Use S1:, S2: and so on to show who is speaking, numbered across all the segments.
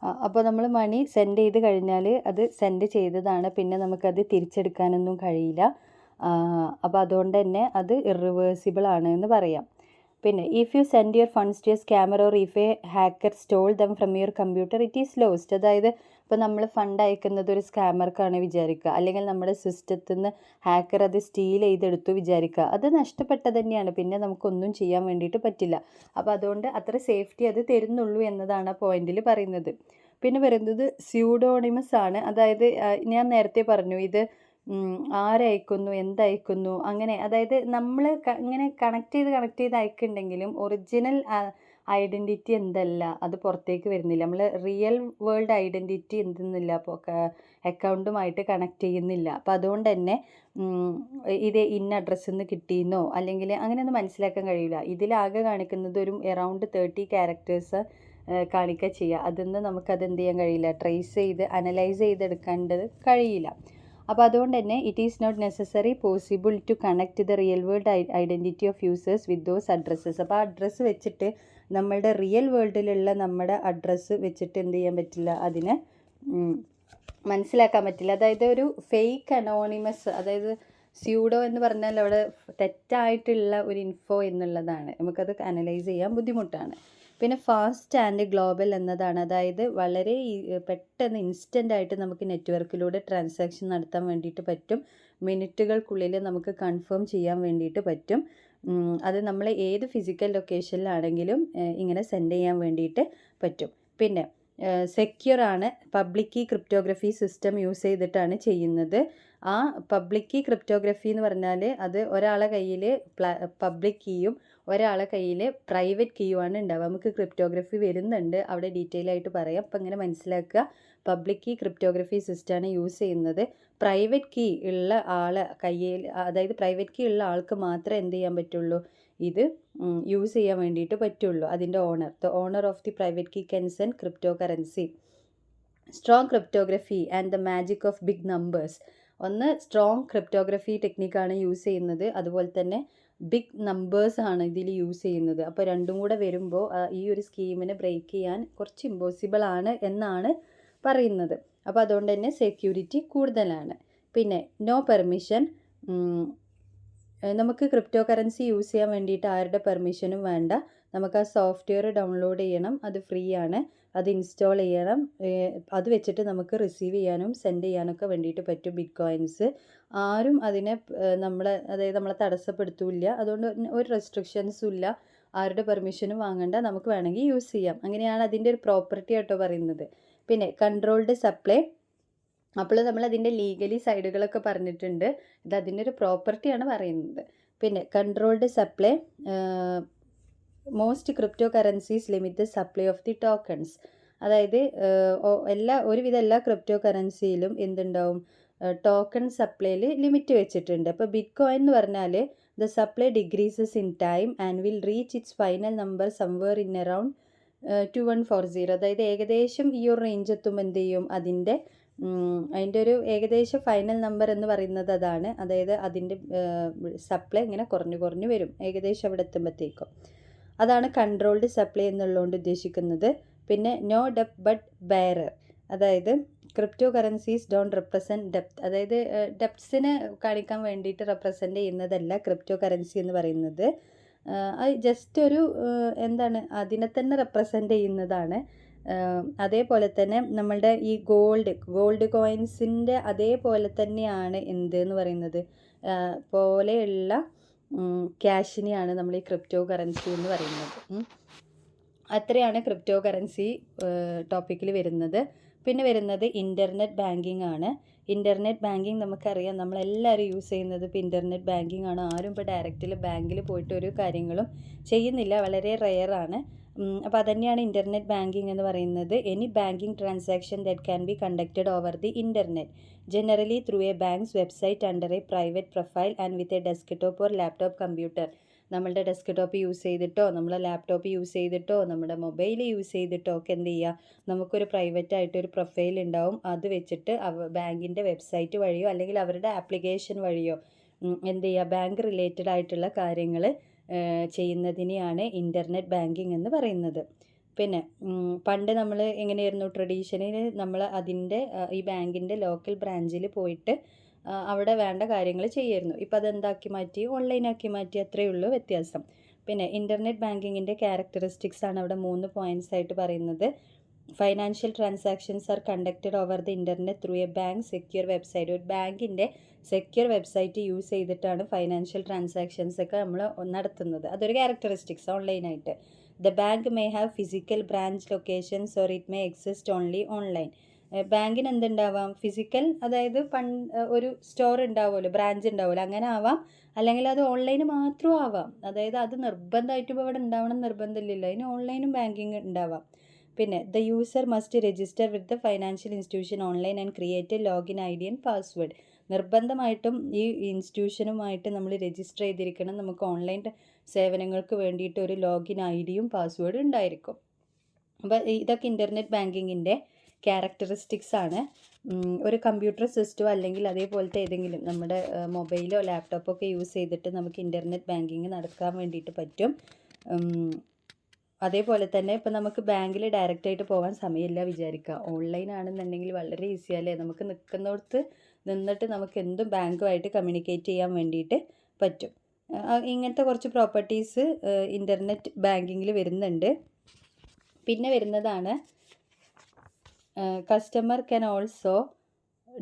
S1: അപ്പോൾ നമ്മൾ മണി സെൻഡ് ചെയ്ത് കഴിഞ്ഞാൽ അത് സെൻഡ് ചെയ്തതാണ്, പിന്നെ നമുക്കത് തിരിച്ചെടുക്കാനൊന്നും കഴിയില്ല. അപ്പോൾ അതുകൊണ്ട് തന്നെ അത് ഇറിവേഴ്സിബിൾ ആണ് എന്ന് പറയാം. പിന്നെ if you send your funds to a scammer or if a hacker stole them from your computer it is lost. അതായത് ഇപ്പോൾ നമ്മൾ ഫണ്ട് അയക്കുന്നത് ഒരു സ്കാമർക്കാണ് വിചാരിക്കുക, അല്ലെങ്കിൽ നമ്മുടെ സിസ്റ്റത്തിൽ നിന്ന് ഹാക്കർ അത് സ്റ്റീൽ ചെയ്തെടുത്തു വിചാരിക്കുക, അത് നഷ്ടപ്പെട്ടത് തന്നെയാണ്, പിന്നെ നമുക്കൊന്നും ചെയ്യാൻ വേണ്ടിയിട്ട് പറ്റില്ല. അപ്പോൾ അതുകൊണ്ട് അത്ര സേഫ്റ്റി അത് തരുന്നുള്ളൂ എന്നതാണ് ആ പോയിന്റിൽ പറയുന്നത്. പിന്നെ വരുന്നത് സ്യൂഡോണിമസ് ആണ്. അതായത് ഞാൻ നേരത്തെ പറഞ്ഞു ഇത് ആരയക്കുന്നു, എന്തയക്കുന്നു, അങ്ങനെ. അതായത് നമ്മൾ ഇങ്ങനെ കണക്ട് ചെയ്ത് അയക്കുന്നുണ്ടെങ്കിലും ഒറിജിനൽ ഐഡൻറ്റിറ്റി എന്തല്ല അത് പുറത്തേക്ക് വരുന്നില്ല. നമ്മൾ റിയൽ വേൾഡ് ഐഡൻറ്റിറ്റി എന്തെന്നില്ല അപ്പോൾ അക്കൗണ്ടുമായിട്ട് കണക്ട് ചെയ്യുന്നില്ല. അപ്പോൾ അതുകൊണ്ട് തന്നെ ഇത് ഇന്ന അഡ്രസ്സിൽ നിന്ന് കിട്ടിയെന്നോ അല്ലെങ്കിൽ അങ്ങനെയൊന്നും മനസ്സിലാക്കാൻ കഴിയില്ല. ഇതിലാകെ കാണിക്കുന്നത് ഒരു അറൗണ്ട് 30 ക്യാരക്ടേഴ്സ് കാണിക്കുക ചെയ്യുക. അതിന്ന് നമുക്കത് എന്ത് ചെയ്യാൻ കഴിയില്ല, ട്രേസ് ചെയ്ത് അനലൈസ് ചെയ്തെടുക്കേണ്ടത് കഴിയില്ല. അപ്പോൾ അതുകൊണ്ട് തന്നെ it is not necessary possible to connect the real world identity of users with those addresses. അപ്പോൾ ആ അഡ്രസ്സ് വെച്ചിട്ട് നമ്മളുടെ റിയൽ വേൾഡിലുള്ള നമ്മുടെ അഡ്രസ്സ് വെച്ചിട്ട് എന്ത് ചെയ്യാൻ പറ്റില്ല, അതിനെ മനസ്സിലാക്കാൻ പറ്റില്ല. അതായത് ഒരു ഫേക്ക് അനോണിമസ്, അതായത് സ്യൂഡോ എന്ന് പറഞ്ഞാൽ അവിടെ തെറ്റായിട്ടുള്ള ഒരു ഇൻഫോ എന്നുള്ളതാണ്. നമുക്കത് അനലൈസ് ചെയ്യാൻ ബുദ്ധിമുട്ടാണ്. പിന്നെ ഫാസ്റ്റ് ആൻഡ് ഗ്ലോബൽ എന്നതാണ്. അതായത് വളരെ പെട്ടെന്ന് ഇൻസ്റ്റൻ്റ് ആയിട്ട് നമുക്ക് നെറ്റ്വർക്കിലൂടെ ട്രാൻസാക്ഷൻ നടത്താൻ വേണ്ടിയിട്ട് പറ്റും. മിനിറ്റുകൾക്കുള്ളിൽ നമുക്ക് കൺഫേം ചെയ്യാൻ വേണ്ടിയിട്ട് പറ്റും. അത് നമ്മൾ ഏത് ഫിസിക്കൽ ലൊക്കേഷനിലാണെങ്കിലും ഇങ്ങനെ സെൻഡ് ചെയ്യാൻ വേണ്ടിയിട്ട് പറ്റും. പിന്നെ സെക്യൂർ ആണ്. Public key cryptography system use ചെയ്തിട്ടാണ് ചെയ്യുന്നത്. ആ പബ്ലിക് കീ ക്രിപ്റ്റോഗ്രഫി എന്ന് പറഞ്ഞാൽ അത് ഒരാളെ കയ്യിൽ പബ്ലിക് കീയും ഒരാളെ കയ്യിൽ പ്രൈവറ്റ് കീയുമാണ് ഉണ്ടാവുക. നമുക്ക് ക്രിപ്റ്റോഗ്രഫി വരുന്നുണ്ട്, അവിടെ ഡീറ്റെയിൽ ആയിട്ട് പറയാം. അപ്പം ഇങ്ങനെ മനസ്സിലാക്കുക, പബ്ലിക് കീ ക്രിപ്റ്റോഗ്രഫി സിസ്റ്റമാണ് യൂസ് ചെയ്യുന്നത്. പ്രൈവറ്റ് കീ ഉള്ള ആളെ കയ്യിൽ, അതായത് പ്രൈവറ്റ് കീ ഉള്ള ആൾക്ക് മാത്രമേ എന്ത് ചെയ്യാൻ പറ്റുള്ളൂ, ഇത് യൂസ് ചെയ്യാൻ വേണ്ടിയിട്ട് പറ്റുള്ളൂ. അതിൻ്റെ the owner of the private key can send crypto currency. Strong cryptography and the magic of big numbers. ഒന്ന് സ്ട്രോങ് ക്രിപ്റ്റോഗ്രഫി ടെക്നിക്കാണ് യൂസ് ചെയ്യുന്നത്, അതുപോലെ തന്നെ ബിഗ് നമ്പേഴ്സ് ആണ് ഇതിൽ യൂസ് ചെയ്യുന്നത്. അപ്പോൾ രണ്ടും കൂടെ വരുമ്പോൾ ഈ ഒരു സ്കീമിനെ ബ്രേക്ക് ചെയ്യാൻ കുറച്ച് ഇമ്പോസിബിൾ ആണ് എന്നാണ് പറയുന്നത്. അപ്പോൾ അതുകൊണ്ട് തന്നെ സെക്യൂരിറ്റി കൂടുതലാണ്. പിന്നെ നോ പെർമിഷൻ. നമുക്ക് ക്രിപ്റ്റോ കറൻസി യൂസ് ചെയ്യാൻ വേണ്ടിയിട്ട് ആരുടെ പെർമിഷനും വേണ്ട. നമുക്ക് ആ സോഫ്റ്റ്വെയർ ഡൗൺലോഡ് ചെയ്യണം, അത് ഫ്രീ ആണ്. അത് ഇൻസ്റ്റാൾ ചെയ്യണം. അത് വെച്ചിട്ട് നമുക്ക് റിസീവ് ചെയ്യാനും സെൻഡ് ചെയ്യാനൊക്കെ വേണ്ടിയിട്ട് പറ്റും ബിറ്റ് കോയിൻസ്. ആരും അതിനെ നമ്മളെ തടസ്സപ്പെടുത്തില്ല. അതുകൊണ്ട് ഒരു റെസ്ട്രിക്ഷൻസും ഇല്ല. ആരുടെ പെർമിഷനും വാങ്ങണ്ട, നമുക്ക് വേണമെങ്കിൽ യൂസ് ചെയ്യാം. അങ്ങനെയാണ് അതിൻ്റെ ഒരു പ്രോപ്പർട്ടി ആട്ടോ പറയുന്നത്. പിന്നെ കൺട്രോൾഡ് സപ്ലൈ. അപ്പോൾ നമ്മൾ അതിൻ്റെ ലീഗലി സൈഡുകളൊക്കെ പറഞ്ഞിട്ടുണ്ട്. ഇത് അതിൻ്റെ ഒരു പ്രോപ്പർട്ടിയാണ് പറയുന്നത്. പിന്നെ controlled supply. Most crypto currencies limit the supply of the tokens. അതായത് ഒരുവിധ എല്ലാ ക്രിപ്റ്റോ കറൻസിയിലും എന്തുണ്ടാവും, ടോക്കൺ സപ്ലൈയിൽ ലിമിറ്റ് വെച്ചിട്ടുണ്ട്. അപ്പോൾ ബിറ്റ് കോയിൻ എന്ന് പറഞ്ഞാൽ the supply decreases in time and will reach it's final number somewhere in around 2140. അതായത് ഏകദേശം ഈ ഒരു റേഞ്ച് എത്തുമ്പോൾ എന്ത് ചെയ്യും, അതിൻ്റെ ഒരു ഏകദേശം ഫൈനൽ നമ്പർ എന്ന് പറയുന്നത് അതാണ്. അതായത് അതിൻ്റെ സപ്ലൈ ഇങ്ങനെ കുറഞ്ഞു വരും ഏകദേശം അവിടെ എത്തുമ്പോഴത്തേക്കും. അതാണ് കൺട്രോൾഡ് സപ്ലൈ എന്നുള്ളതുകൊണ്ട് ഉദ്ദേശിക്കുന്നത്. പിന്നെ നോ ഡെപ്ത് ബട്ട് ബെയറർ. അതായത് crypto currencies don't represent depth. അതായത് ഡെപ്ത്സിനെ കാണിക്കാൻ വേണ്ടിയിട്ട് റെപ്രസെൻറ്റ് ചെയ്യുന്നതല്ല ക്രിപ്റ്റോ കറൻസി എന്ന് പറയുന്നത്. അത് ജസ്റ്റ് ഒരു അതിനെ തന്നെ റെപ്രസെൻറ്റ് ചെയ്യുന്നതാണ്. അതേപോലെ തന്നെ നമ്മളുടെ ഈ ഗോൾഡ് കോയിൻസിൻ്റെ അതേപോലെ തന്നെയാണ് എന്ന് പറയുന്നത് പോലെയുള്ള ക്യാഷിനെയാണ് നമ്മൾ ഈ ക്രിപ്റ്റോ കറൻസി എന്ന് പറയുന്നത്. അത്രയാണ് ക്രിപ്റ്റോ കറൻസി ടോപ്പിക്കിൽ വരുന്നത്. പിന്നെ വരുന്നത് ഇൻ്റർനെറ്റ് ബാങ്കിങ് ആണ്. ഇൻ്റർനെറ്റ് ബാങ്കിങ് നമുക്കറിയാം, നമ്മളെല്ലാവരും യൂസ് ചെയ്യുന്നത് ഇപ്പോൾ ഇൻ്റർനെറ്റ് ബാങ്കിങ് ആണ്. ആരും ഇപ്പോൾ ഡയറക്റ്റിൽ ബാങ്കിൽ പോയിട്ട് ഒരു കാര്യങ്ങളും ചെയ്യുന്നില്ല, വളരെ റെയറാണ്. അപ്പോൾ അതന്നെയാണ് ഇൻ്റർനെറ്റ് ബാങ്കിങ് എന്ന് പറയുന്നത്. Any banking transaction that can be conducted over the internet generally through A banks website under A private profile and with a desktop or laptop computer. നമ്മളുടെ ഡെസ്ക്ടോപ്പ് യൂസ് ചെയ്തിട്ടോ നമ്മളെ ലാപ്ടോപ്പ് യൂസ് ചെയ്തിട്ടോ നമ്മുടെ mobile use ചെയ്തിട്ടോ ഒക്കെ എന്ത് ചെയ്യുക, നമുക്കൊരു പ്രൈവറ്റായിട്ടൊരു പ്രൊഫൈൽ ഉണ്ടാവും. അത് വെച്ചിട്ട് ബാങ്കിൻ്റെ വെബ്സൈറ്റ് വഴിയോ അല്ലെങ്കിൽ അവരുടെ ആപ്ലിക്കേഷൻ വഴിയോ എന്ത് ചെയ്യുക, ബാങ്ക് റിലേറ്റഡ് ആയിട്ടുള്ള കാര്യങ്ങൾ ചെയ്യുന്നതിനെയാണ് ഇൻ്റർനെറ്റ് ബാങ്കിങ് എന്ന് പറയുന്നത്. പിന്നെ പണ്ട് നമ്മൾ എങ്ങനെയായിരുന്നു ട്രഡീഷനിൽ നമ്മൾ അതിൻ്റെ ഈ ബാങ്കിൻ്റെ ലോക്കൽ ബ്രാഞ്ചിൽ പോയിട്ട് അവിടെ വേണ്ട കാര്യങ്ങൾ ചെയ്യായിരുന്നു. ഇപ്പോൾ അതെന്താക്കി മാറ്റി, ഓൺലൈനാക്കി മാറ്റി, അത്രയേ ഉള്ളൂ വ്യത്യാസം. പിന്നെ ഇൻ്റർനെറ്റ് ബാങ്കിങ്ങിൻ്റെ ക്യാരക്ടറിസ്റ്റിക്സ് ആണ് അവിടെ 3 പോയിൻറ്റ്സ് ആയിട്ട് പറയുന്നത്. Financial transactions are conducted over the internet through A bank secure website. ഒരു ബാങ്കിൻ്റെ സെക്യൂർ വെബ്സൈറ്റ് യൂസ് ചെയ്തിട്ടാണ് ഫൈനാൻഷ്യൽ ട്രാൻസാക്ഷൻസ് ഒക്കെ നമ്മൾ നടത്തുന്നത്. അതൊരു ക്യാരക്ടറിസ്റ്റിക്സ് ഓൺലൈനായിട്ട്. The bank may have physical branch locations or it may exist only online. ബാങ്കിന് എന്തുണ്ടാവാം, physical, അതായത് ഒരു സ്റ്റോർ ഉണ്ടാവുമല്ലോ, ബ്രാഞ്ച് ഉണ്ടാവുമല്ലോ, അങ്ങനെ ആവാം. അല്ലെങ്കിൽ അത് ഓൺലൈന് മാത്രം ആവാം. അതായത് അത് നിർബന്ധമായിട്ടും ഇപ്പോൾ ഇവിടെ ഉണ്ടാവണം നിർബന്ധമില്ലല്ലോ, അതിന് ഓൺലൈനും ബാങ്കിങ് ഉണ്ടാവാം. പിന്നെ the user must register with the financial institution online and create A login I D and password. നിർബന്ധമായിട്ടും ഈ ഇൻസ്റ്റിറ്റ്യൂഷനുമായിട്ട് നമ്മൾ രജിസ്റ്റർ ചെയ്തിരിക്കണം. നമുക്ക് ഓൺലൈൻ സേവനങ്ങൾക്ക് വേണ്ടിയിട്ട് ഒരു ലോഗിൻ ഐ ഡിയും പാസ്വേഡും ഉണ്ടായിരിക്കും. അപ്പോൾ ഇതൊക്കെ ഇൻ്റർനെറ്റ് ബാങ്കിങ്ങിൻ്റെ ക്യാരക്ടറിസ്റ്റിക്സ് ആണ്. ഒരു കമ്പ്യൂട്ടർ സിസ്റ്റമോ അല്ലെങ്കിൽ അതേപോലത്തെ ഏതെങ്കിലും നമ്മുടെ മൊബൈലോ ലാപ്ടോപ്പോ ഒക്കെ യൂസ് ചെയ്തിട്ട് നമുക്ക് ഇൻ്റർനെറ്റ് ബാങ്കിങ് നടക്കാൻ വേണ്ടിയിട്ട് പറ്റും. അതേപോലെ തന്നെ ഇപ്പോൾ നമുക്ക് ബാങ്കിൽ ഡയറക്റ്റായിട്ട് പോകാൻ സമയമില്ല വിചാരിക്കുക, ഓൺലൈൻ ആണെന്നുണ്ടെങ്കിൽ വളരെ ഈസി അല്ലേ. നമുക്ക് നിൽക്കുന്നിടത്ത് നിന്നിട്ട് നമുക്ക് എന്തും ബാങ്കുമായിട്ട് കമ്മ്യൂണിക്കേറ്റ് ചെയ്യാൻ വേണ്ടിയിട്ട് പറ്റും. ഇങ്ങനത്തെ കുറച്ച് പ്രോപ്പർട്ടീസ് ഇൻ്റർനെറ്റ് ബാങ്കിങ്ങിൽ വരുന്നുണ്ട്. പിന്നെ വരുന്നതാണ് customer can also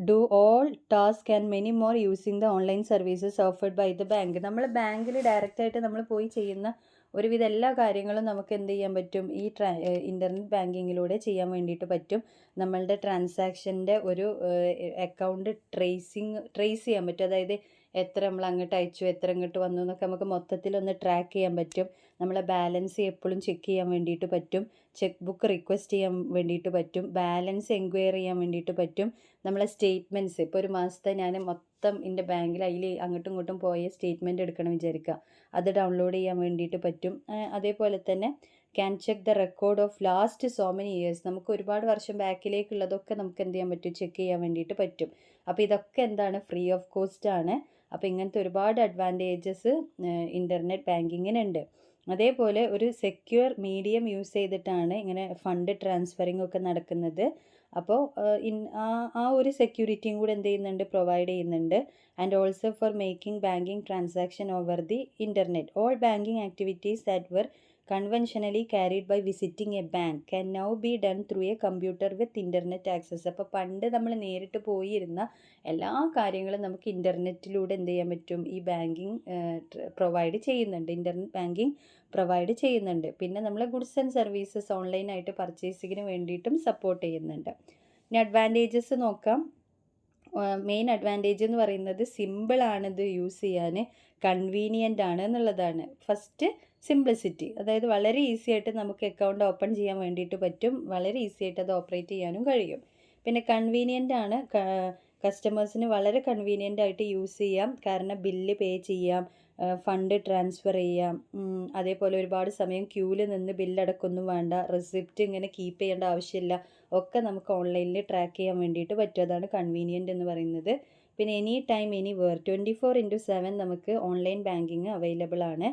S1: do all task and many more using the online services offered by the bank. നമ്മൾ ബാങ്കിൽ ഡയറക്റ്റായിട്ട് നമ്മൾ പോയി ചെയ്യുന്ന ഒരുവിധ എല്ലാ കാര്യങ്ങളും നമുക്ക് എന്ത് ചെയ്യാൻ പറ്റും, ഈ ഇൻ്റർനെറ്റ് ബാങ്കിങ്ങിലൂടെ ചെയ്യാൻ വേണ്ടിയിട്ട് പറ്റും. നമ്മളുടെ ട്രാൻസാക്ഷൻ്റെ ഒരു അക്കൗണ്ട് ട്രേസ് ചെയ്യാൻ പറ്റും. അതായത് എത്ര നമ്മൾ അങ്ങോട്ട് അയച്ചു, എത്ര ഇങ്ങോട്ട് വന്നു എന്നൊക്കെ നമുക്ക് മൊത്തത്തിലൊന്ന് ട്രാക്ക് ചെയ്യാൻ പറ്റും. നമ്മളെ ബാലൻസ് എപ്പോഴും ചെക്ക് ചെയ്യാൻ വേണ്ടിയിട്ട് പറ്റും. ചെക്ക് ബുക്ക് റിക്വസ്റ്റ് ചെയ്യാൻ വേണ്ടിയിട്ട് പറ്റും. ബാലൻസ് എൻക്വയറി ചെയ്യാൻ വേണ്ടിയിട്ട് പറ്റും. നമ്മളെ സ്റ്റേറ്റ്മെൻറ്റ്സ്, ഇപ്പോൾ ഒരു മാസത്തെ ഞാൻ മൊത്തം എൻ്റെ ബാങ്കിൽ അതിൽ അങ്ങോട്ടും ഇങ്ങോട്ടും പോയ സ്റ്റേറ്റ്മെൻറ്റ് എടുക്കണം വിചാരിക്കുക, അത് ഡൗൺലോഡ് ചെയ്യാൻ വേണ്ടിയിട്ട് പറ്റും. അതേപോലെ തന്നെ can check the record of last so many years. നമുക്ക് ഒരുപാട് വർഷം ബാക്കിലേക്കുള്ളതൊക്കെ നമുക്ക് എന്ത് ചെയ്യാൻ പറ്റും, ചെക്ക് ചെയ്യാൻ വേണ്ടിയിട്ട് പറ്റും. അപ്പോൾ ഇതൊക്കെ എന്താണ്, ഫ്രീ ഓഫ് കോസ്റ്റ് ആണ്. അപ്പോൾ ഇങ്ങനത്തെ ഒരുപാട് അഡ്വാൻറ്റേജസ് ഇൻ്റർനെറ്റ് ബാങ്കിങ്ങിനുണ്ട്. അതേപോലെ ഒരു സെക്യൂർ മീഡിയം യൂസ് ചെയ്തിട്ടാണ് ഇങ്ങനെ ഫണ്ട് ട്രാൻസ്ഫറിങ് ഒക്കെ നടക്കുന്നത്. അപ്പോൾ ആ ഒരു സെക്യൂരിറ്റിയും കൂടെ എന്ത് ചെയ്യുന്നുണ്ട്, പ്രൊവൈഡ് ചെയ്യുന്നുണ്ട്. And also for making banking transaction over the internet. All banking activities that were conventionally carried by visiting a bank can now be done through a computer with internet access. അപ്പോൾ പണ്ട് നമ്മൾ നേരിട്ട് പോയിരുന്ന എല്ലാ കാര്യങ്ങളും നമുക്ക് ഇൻ്റർനെറ്റിലൂടെ എന്ത് ചെയ്യാൻ പറ്റും, ഈ ബാങ്കിങ് പ്രൊവൈഡ് ചെയ്യുന്നുണ്ട്, ഇൻ്റർനെറ്റ് ബാങ്കിങ് പ്രൊവൈഡ് ചെയ്യുന്നുണ്ട്. പിന്നെ നമ്മൾ ഗുഡ്സ് ആൻഡ് സർവീസസ് ഓൺലൈനായിട്ട് പർച്ചേസിങ്ങിന് വേണ്ടിയിട്ടും സപ്പോർട്ട് ചെയ്യുന്നുണ്ട്. ഇനി അഡ്വാൻറ്റേജസ് നോക്കാം. മെയിൻ അഡ്വാൻറ്റേജ് എന്ന് പറയുന്നത് സിമ്പിളാണ് ഇത് യൂസ് ചെയ്യാൻ, കൺവീനിയൻ്റ് ആണ് എന്നുള്ളതാണ്. ഫസ്റ്റ് സിംപ്ലിസിറ്റി, അതായത് വളരെ ഈസി ആയിട്ട് നമുക്ക് അക്കൗണ്ട് ഓപ്പൺ ചെയ്യാൻ വേണ്ടിയിട്ട് പറ്റും, വളരെ ഈസി ആയിട്ട് അത് ഓപ്പറേറ്റ് ചെയ്യാനും കഴിയും. പിന്നെ കൺവീനിയൻ്റ് ആണ്, കസ്റ്റമേഴ്സിന് വളരെ കൺവീനിയൻ്റ് ആയിട്ട് യൂസ് ചെയ്യാം. കാരണം ബില്ല് പേ ചെയ്യാം, ഫണ്ട് ട്രാൻസ്ഫർ ചെയ്യാം, അതേപോലെ ഒരുപാട് സമയം ക്യൂവിൽ നിന്ന് ബില്ലടക്കൊന്നും വേണ്ട, റെസിപ്റ്റ് ഇങ്ങനെ കീപ്പ് ചെയ്യേണ്ട ആവശ്യമില്ല, ഒക്കെ നമുക്ക് ഓൺലൈനിൽ ട്രാക്ക് ചെയ്യാൻ വേണ്ടിയിട്ട് പറ്റും. അതാണ് കൺവീനിയൻ്റ് എന്ന് പറയുന്നത്. പിന്നെ എനി ടൈം എനിവേർ 24/7 നമുക്ക് ഓൺലൈൻ ബാങ്കിങ് അവൈലബിൾ ആണ്.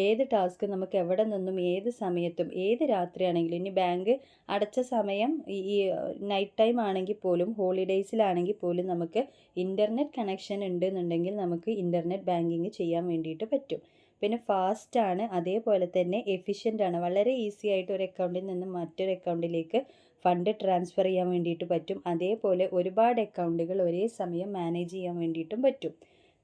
S1: ഏത് ടാസ്ക് നമുക്ക് എവിടെ നിന്നും ഏത് സമയത്തും ഏത് രാത്രിയാണെങ്കിലും, ഇനി ബാങ്ക് അടച്ച സമയം ഈ നൈറ്റ് ടൈം ആണെങ്കിൽ പോലും ഹോളിഡേയ്സിലാണെങ്കിൽ പോലും നമുക്ക് ഇൻ്റർനെറ്റ് കണക്ഷൻ ഉണ്ട് എന്നുണ്ടെങ്കിൽ നമുക്ക് ഇൻ്റർനെറ്റ് ബാങ്കിങ് ചെയ്യാൻ വേണ്ടിയിട്ട് പറ്റും. പിന്നെ ഫാസ്റ്റാണ്, അതേപോലെ തന്നെ എഫിഷ്യൻ്റ് ആണ്. വളരെ ഈസി ആയിട്ട് ഒരു അക്കൗണ്ടിൽ നിന്ന് മറ്റൊരു അക്കൗണ്ടിലേക്ക് ഫണ്ട് ട്രാൻസ്ഫർ ചെയ്യാൻ വേണ്ടിയിട്ട് പറ്റും. അതേപോലെ ഒരുപാട് അക്കൗണ്ടുകൾ ഒരേ സമയം മാനേജ് ചെയ്യാൻ വേണ്ടിയിട്ടും പറ്റും.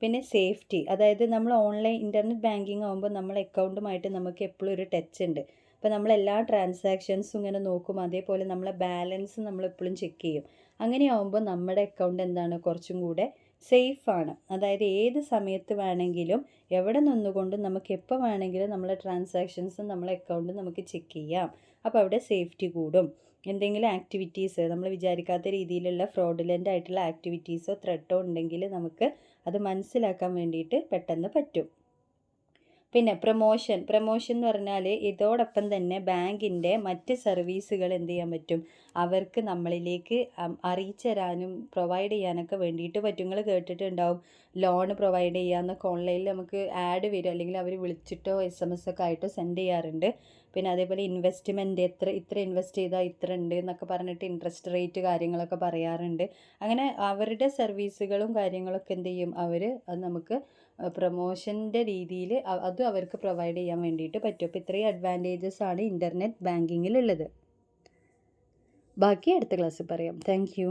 S1: പിന്നെ സേഫ്റ്റി, അതായത് നമ്മൾ ഓൺലൈൻ ഇൻ്റർനെറ്റ് ബാങ്കിങ് ആകുമ്പോൾ നമ്മൾ അക്കൗണ്ടുമായിട്ട് നമുക്ക് എപ്പോഴും ഒരു ടച്ച് ഉണ്ട്. അപ്പോൾ നമ്മളെല്ലാ ട്രാൻസാക്ഷൻസും ഇങ്ങനെ നോക്കും, അതേപോലെ നമ്മളെ ബാലൻസ് നമ്മളെപ്പോഴും ചെക്ക് ചെയ്യും. അങ്ങനെയാകുമ്പോൾ നമ്മുടെ അക്കൗണ്ട് എന്താണ്, കുറച്ചും കൂടെ സേഫാണ്. അതായത് ഏത് സമയത്ത് വേണമെങ്കിലും എവിടെ നിന്നുകൊണ്ടും നമുക്ക് എപ്പോൾ വേണമെങ്കിലും നമ്മളെ ട്രാൻസാക്ഷൻസും നമ്മളെ അക്കൗണ്ടും നമുക്ക് ചെക്ക് ചെയ്യാം. അപ്പോൾ അവിടെ സേഫ്റ്റി കൂടും. എന്തെങ്കിലും ആക്ടിവിറ്റീസ് നമ്മൾ വിചാരിക്കാത്ത രീതിയിലുള്ള ഫ്രോഡുലൻ്റ് ആയിട്ടുള്ള ആക്ടിവിറ്റീസോ ത്രെട്ടോ ഉണ്ടെങ്കിൽ നമുക്ക് അത് മനസ്സിലാക്കാൻ വേണ്ടിയിട്ട് പെട്ടെന്ന് പറ്റും. പിന്നെ പ്രൊമോഷൻ എന്ന് പറഞ്ഞാൽ ഇതോടൊപ്പം തന്നെ ബാങ്കിൻ്റെ മറ്റ് സർവീസുകൾ എന്ത് ചെയ്യാൻ പറ്റും, അവർക്ക് നമ്മളിലേക്ക് അറിയിച്ചു തരാനും പ്രൊവൈഡ് ചെയ്യാനൊക്കെ വേണ്ടിയിട്ട് പറ്റും. നിങ്ങൾ കേട്ടിട്ടുണ്ടാവും, ലോൺ പ്രൊവൈഡ് ചെയ്യാമെന്നൊക്കെ ഓൺലൈനിൽ നമുക്ക് ആഡ് വരും, അല്ലെങ്കിൽ അവർ വിളിച്ചിട്ടോ SMS ഒക്കെ ആയിട്ടോ സെൻഡ് ചെയ്യാറുണ്ട്. പിന്നെ അതേപോലെ ഇൻവെസ്റ്റ്മെൻറ്റ് ഇത്ര ഇൻവെസ്റ്റ് ചെയ്താൽ ഇത്ര ഉണ്ട് എന്നൊക്കെ പറഞ്ഞിട്ട് ഇൻട്രസ്റ്റ് റേറ്റ് കാര്യങ്ങളൊക്കെ പറയാറുണ്ട്. അങ്ങനെ അവരുടെ സർവീസുകളും കാര്യങ്ങളൊക്കെ എന്ത് ചെയ്യും അവർ അത് നമുക്ക് പ്രൊമോഷൻ്റെ രീതിയിൽ അതും അവർക്ക് പ്രൊവൈഡ് ചെയ്യാൻ വേണ്ടിയിട്ട് പറ്റും. അപ്പോൾ ഇത്രയും അഡ്വാൻറ്റേജസ് ആണ് ഇൻ്റർനെറ്റ് ബാങ്കിങ്ങിലുള്ളത്. ബാക്കി അടുത്ത ക്ലാസ്സിൽ പറയാം. Thank you.